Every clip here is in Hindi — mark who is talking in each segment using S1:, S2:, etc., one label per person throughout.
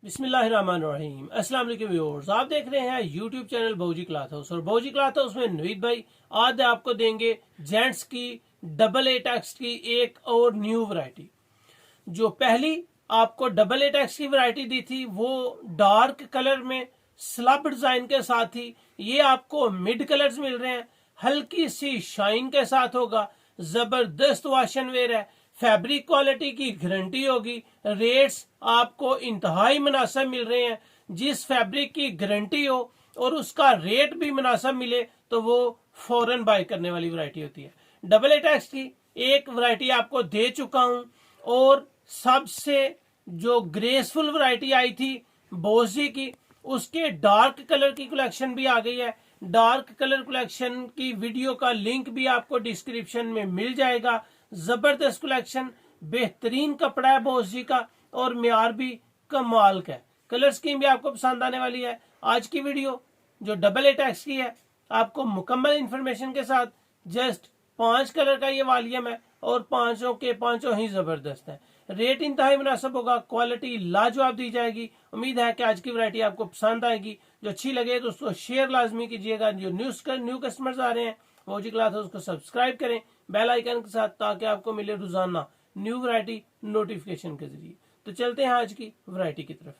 S1: बिस्मिल्लाहिर्रहमानिर्रहीम। अस्सलाम वालेकुम व्यूअर्स, आप देख रहे हैं यूट्यूब चैनल भौजी क्लॉथ हाउस और भौजी क्लॉथ हाउस में नवीद भाई आज आपको देंगे जेंट्स की डबल ए टैक्स की एक और न्यू वैरायटी। जो पहली आपको डबल ए टैक्स की वैरायटी दी थी वो डार्क कलर में स्लब डिजाइन के साथ थी। ये आपको मिड कलर्स मिल रहे हैं, हल्की सी शाइन के साथ होगा, जबरदस्त वाशन वेयर है, फैब्रिक क्वालिटी की गारंटी होगी, रेट्स आपको इंतहाई मुनासिब मिल रहे हैं। जिस फैब्रिक की गारंटी हो और उसका रेट भी मुनासिब मिले तो वो फौरन बाय करने वाली वैरायटी होती है। डबल ए टैक्स की एक वैरायटी आपको दे चुका हूं और सबसे जो ग्रेसफुल वैरायटी आई थी बोजी की, उसके डार्क कलर की कलेक्शन भी आ गई है। डार्क कलर कलेक्शन की वीडियो का लिंक भी आपको डिस्क्रिप्शन में मिल जाएगा। जबरदस्त कलेक्शन, बेहतरीन कपड़ा है बोजी का और म्यार भी कमाल का है। कलर स्कीम भी आपको पसंद आने वाली है। आज की वीडियो जो डबल ए टैक्स की है आपको मुकम्मल इंफॉर्मेशन के साथ, जस्ट 5 कलर का ये वॉल्यूम है और पांचों के पांचों ही जबरदस्त है। रेट इंतहाई मुनासिब होगा, क्वालिटी लाजवाब दी जाएगी। उम्मीद है कि आज की वैरायटी आपको पसंद आएगी। जो अच्छी लगे तो उसको शेयर लाजमी कीजिएगा। जो न्यू कस्टमर्स आ रहे हैं भौजी क्लॉथ हाउस को सब्सक्राइब करें बेल आइकन के साथ, ताकि आपको मिले रोजाना न्यू वैरायटी नोटिफिकेशन के जरिए। तो चलते हैं आज की वैरायटी की तरफ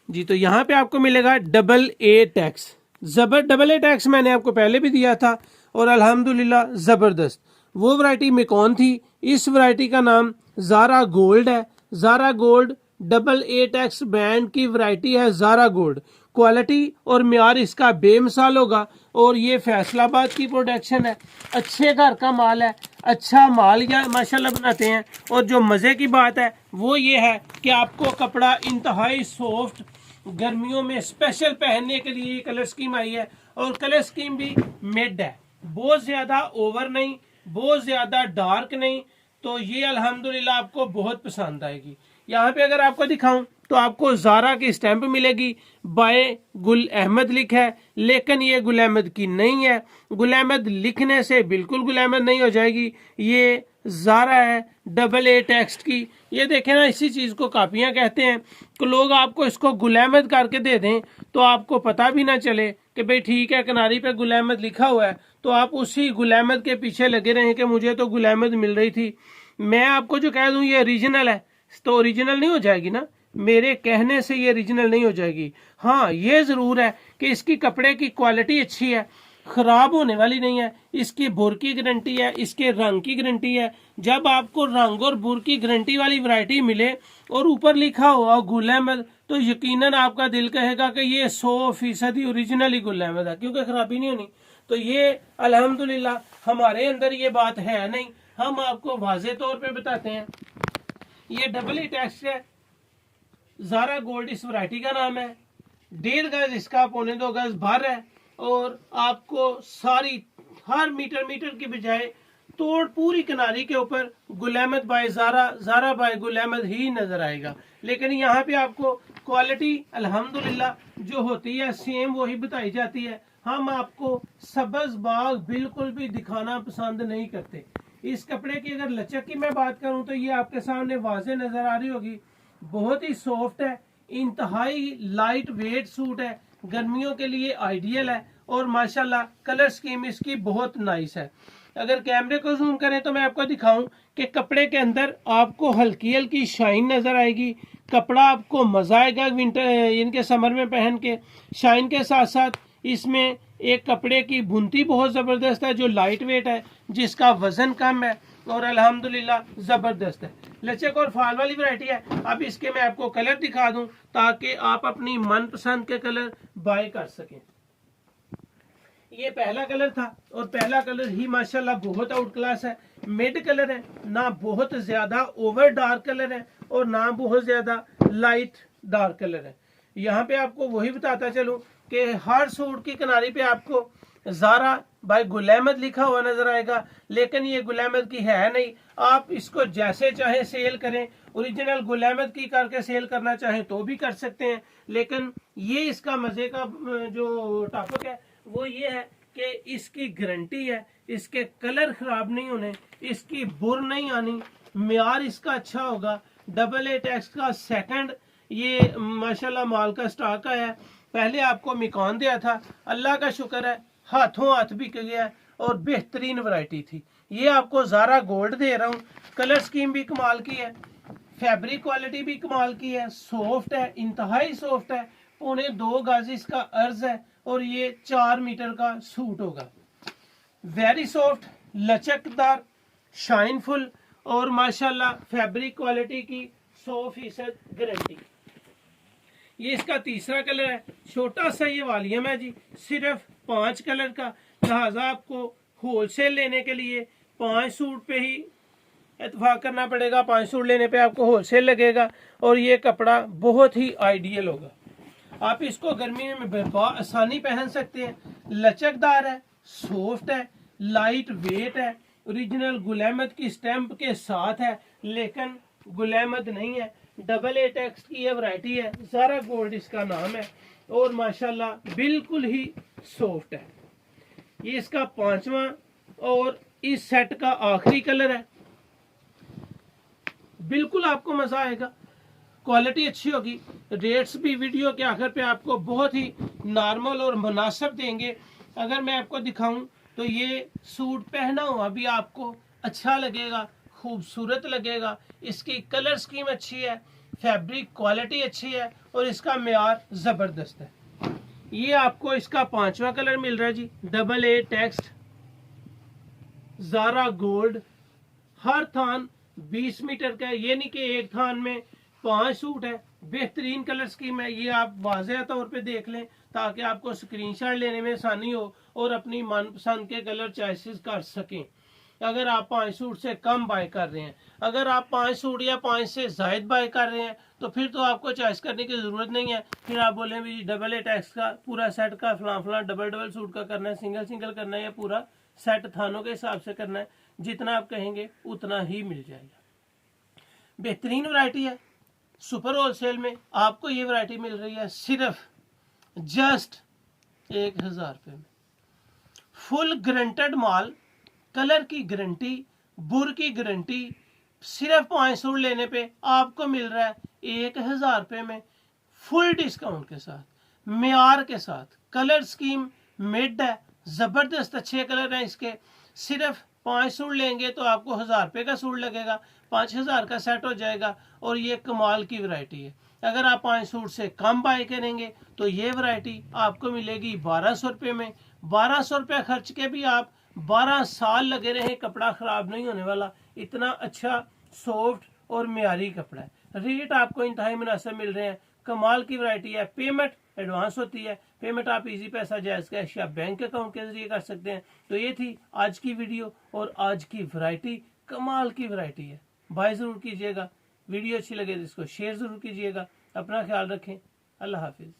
S1: जी। तो यहाँ पे आपको मिलेगा double A tax. Double A tax मैंने आपको पहले भी दिया था और अल्हम्दुलिल्लाह जबरदस्त। वो वैरायटी में कौन थी? इस वैरायटी का नाम ज़ारा गोल्ड है। Zara gold double A tax brand की वैरायटी है। ज़ारा गोल्ड क्वालिटी और म्यार इसका बेमिसाल होगा और ये फैसलाबाद की प्रोडक्शन है। अच्छे घर का माल है, अच्छा माल या माशाल्लाह बनाते हैं। और जो मज़े की बात है वो ये है कि आपको कपड़ा इंतहाई सॉफ्ट, गर्मियों में स्पेशल पहनने के लिए कलर स्कीम आई है और कलर स्कीम भी मिड है, बहुत ज्यादा ओवर नहीं, बहुत ज्यादा डार्क नहीं। तो ये अल्हम्दुलिल्लाह आपको बहुत पसंद आएगी। यहाँ पे अगर आपको दिखाऊं तो आपको ज़ारा की स्टैंप मिलेगी, बाय गुल अहमद लिखा है, लेकिन ये गुल अहमद की नहीं है। गुल अहमद लिखने से बिल्कुल गुल अहमद नहीं हो जाएगी। ये ज़ारा है डबल ए टेक्स्ट की। ये देखें ना, इसी चीज़ को कापियाँ कहते हैं। तो लोग आपको इसको गुल अहमद करके दे दें तो आपको पता भी ना चले कि भाई ठीक है किनारी पे गुल अहमद लिखा हुआ है, तो आप उसी गुल अहमद के पीछे लगे रहें कि मुझे तो गुल अहमद मिल रही थी। मैं आपको जो कह दूं ये ओरिजिनल है तो ओरिजिनल नहीं हो जाएगी ना, मेरे कहने से ये ओरिजिनल नहीं हो जाएगी। हाँ, ये ज़रूर है कि इसकी कपड़े की क्वालिटी अच्छी है, खराब होने वाली नहीं है। इसकी बुर की गारंटी है, इसके रंग की गारंटी है। जब आपको रंग और बुर की गारंटी वाली वैरायटी मिले और ऊपर लिखा हुआ गुल अहमद, तो यकीनन आपका दिल कहेगा कि ये 100% ओरिजिनल ही गुल अहमद है, क्योंकि खराबी नहीं होनी। तो ये अल्हम्दुलिल्लाह हमारे अंदर ये बात है नहीं, हम आपको वाजे तौर पे बताते हैं। ये डबल ई टैक्स है, ज़ारा गोल्ड इस वैरायटी का नाम है। 1.5 गज इसका 1.25 गज भर है और आपको सारी हर मीटर की बजाय तोड़ पूरी किनारी के ऊपर गुल अहमद बाय ज़ारा, ज़ारा बाय गुल अहमद ही नजर आएगा। लेकिन यहाँ पे आपको क्वालिटी अल्हम्दुलिल्लाह जो होती है सेम वही बताई जाती है। हम आपको सब्ज बाग बिल्कुल भी दिखाना पसंद नहीं करते। इस कपड़े की अगर लचक की मैं बात करूं तो ये आपके सामने वाजे नजर आ रही होगी। बहुत ही सॉफ्ट है, इंतहाई लाइट वेट सूट है, गर्मियों के लिए आइडियल है और माशाल्लाह कलर स्कीम इसकी बहुत नाइस है। अगर कैमरे को जूम करें तो मैं आपको दिखाऊं कि कपड़े के अंदर आपको हल्की हल्की शाइन नजर आएगी। कपड़ा आपको मजा आएगा विंटर इनके समर में पहन के। शाइन के साथ साथ इसमें एक कपड़े की बुनती बहुत ज़बरदस्त है जो लाइट वेट है, जिसका वजन कम है और अल्हम्दुलिल्लाह ज़बरदस्त है। लचक और फाल वाली वैरायटी है। अब इसके मैं आपको कलर दिखा दूं ताकि आप अपनी मनपसंद के कलर बाय कर सकें। ये पहला कलर था और पहला कलर ही माशाल्लाह बहुत आउट क्लास है। मिड कलर है, ना बहुत ज्यादा ओवर डार्क कलर है और ना बहुत ज्यादा लाइट डार्क कलर है। यहाँ पे आपको वही बताता चलूं कि हर सूट की किनारी पे आपको ज़ारा बाय गुल अहमद लिखा हुआ नजर आएगा, लेकिन ये गुल अहमद की है नहीं। आप इसको जैसे चाहे सेल करें, ओरिजिनल गुल अहमद की करके सेल करना चाहें तो भी कर सकते हैं। लेकिन ये इसका मजे का जो टॉपिक है वो ये है कि इसकी गारंटी है, इसके कलर खराब नहीं होने, इसकी बुर नहीं आनी, म्यार इसका अच्छा होगा। डबल ए टैक्स का सेकंड ये माशाल्लाह माल का स्टॉक आया है। पहले आपको मिकान दिया था, अल्लाह का शुक्र है हाथों हाथ बिक गया है और बेहतरीन वैरायटी थी। ये आपको ज़ारा गोल्ड दे रहा हूँ। कलर स्कीम भी कमाल की है, फैब्रिक क्वालिटी भी कमाल की है, सॉफ्ट है, इंतहाई सॉफ्ट है, 2.25 गज इसका अर्ज है और ये 4 मीटर का सूट होगा। वेरी सॉफ्ट, लचकदार, शाइनफुल और माशाल्लाह फैब्रिक क्वालिटी की 100% गारंटी। ये इसका तीसरा कलर है, छोटा सा ये वॉल्यूम है जी, सिर्फ 5 कलर का, लिहाजा आपको होलसेल लेने के लिए 5 सूट पे ही इत्तेफाक करना पड़ेगा। 5 सूट लेने पे आपको होलसेल लगेगा और ये कपड़ा बहुत ही आइडियल होगा। आप इसको गर्मी में आसानी पहन सकते हैं। लचकदार है, सॉफ्ट है, लाइट वेट है, ओरिजिनल गुल अहमद की स्टैंप के साथ है, लेकिन गुल अहमद नहीं है, डबल ए टेक्स्ट की यह वैरायटी है, ज़ारा गोल्ड इसका नाम है और माशाल्लाह बिल्कुल ही सॉफ्ट है। ये इसका 5वां और इस सेट का आखिरी कलर है। बिल्कुल आपको मजा आएगा, क्वालिटी अच्छी होगी, रेट्स भी वीडियो के आखिर पे आपको बहुत ही नॉर्मल और मुनासिब देंगे। अगर मैं आपको दिखाऊं तो ये सूट पहना हुआ भी आपको अच्छा लगेगा, खूबसूरत लगेगा। इसकी कलर स्कीम अच्छी है, फैब्रिक क्वालिटी अच्छी है और इसका मेयार ज़बरदस्त है। ये आपको इसका 5वां कलर मिल रहा है जी, double A text, Zara gold. हर थान 20 मीटर का है, ये नहीं कि एक थान में 5 सूट है। बेहतरीन कलर स्कीम है, ये आप वाज़ेह तौर पे देख लें ताकि आपको स्क्रीनशॉट लेने में आसानी हो और अपनी मनपसंद के कलर चॉइसेस कर सकें। अगर आप 5 सूट से कम बाय कर रहे हैं, अगर आप 5 सूट या 5 से ज़ायद बाय कर रहे हैं तो फिर तो आपको चॉइस करने की ज़रूरत नहीं है। फिर आप बोलें भी डबल ए टैक्स का पूरा सेट का फलां डबल डबल सूट का करना है, सिंगल सिंगल करना है या पूरा सेट थानों के हिसाब से करना है, जितना आप कहेंगे उतना ही मिल जाएगा। बेहतरीन वैरायटी है, सुपर होलसेल में आपको ये वैरायटी मिल रही है सिर्फ जस्ट 1000 रुपये में। फुल गारंटेड माल, कलर की गारंटी, बुर की गारंटी, सिर्फ 5 सूट लेने पे आपको मिल रहा है 1000 रुपये में, फुल डिस्काउंट के साथ, मेयार के साथ। कलर स्कीम मिड है, ज़बरदस्त अच्छे कलर हैं इसके। सिर्फ 5 सूट लेंगे तो आपको 1000 रुपये का सूट लगेगा, 5000 का सेट हो जाएगा और ये कमाल की वैरायटी है। अगर आप 5 सूट से कम बाय करेंगे तो ये वैरायटी आपको मिलेगी 1200 रुपये में। 1200 रुपये खर्च के भी आप 12 साल लगे रहे, कपड़ा ख़राब नहीं होने वाला। इतना अच्छा सॉफ्ट और मेयारी कपड़ा है। रेट आपको इंतहाई मुनासिब मिल रहे हैं, कमाल की वैरायटी है। पेमेंट एडवांस होती है, पेमेंट आप इजी पैसा, जायज़ कैश या बैंक अकाउंट के जरिए कर सकते हैं। तो ये थी आज की वीडियो और आज की वैरायटी, कमाल की वैरायटी है। बाय ज़रूर कीजिएगा, वीडियो अच्छी लगे तो इसको शेयर ज़रूर कीजिएगा। अपना ख्याल रखें, अल्लाह हाफिज़।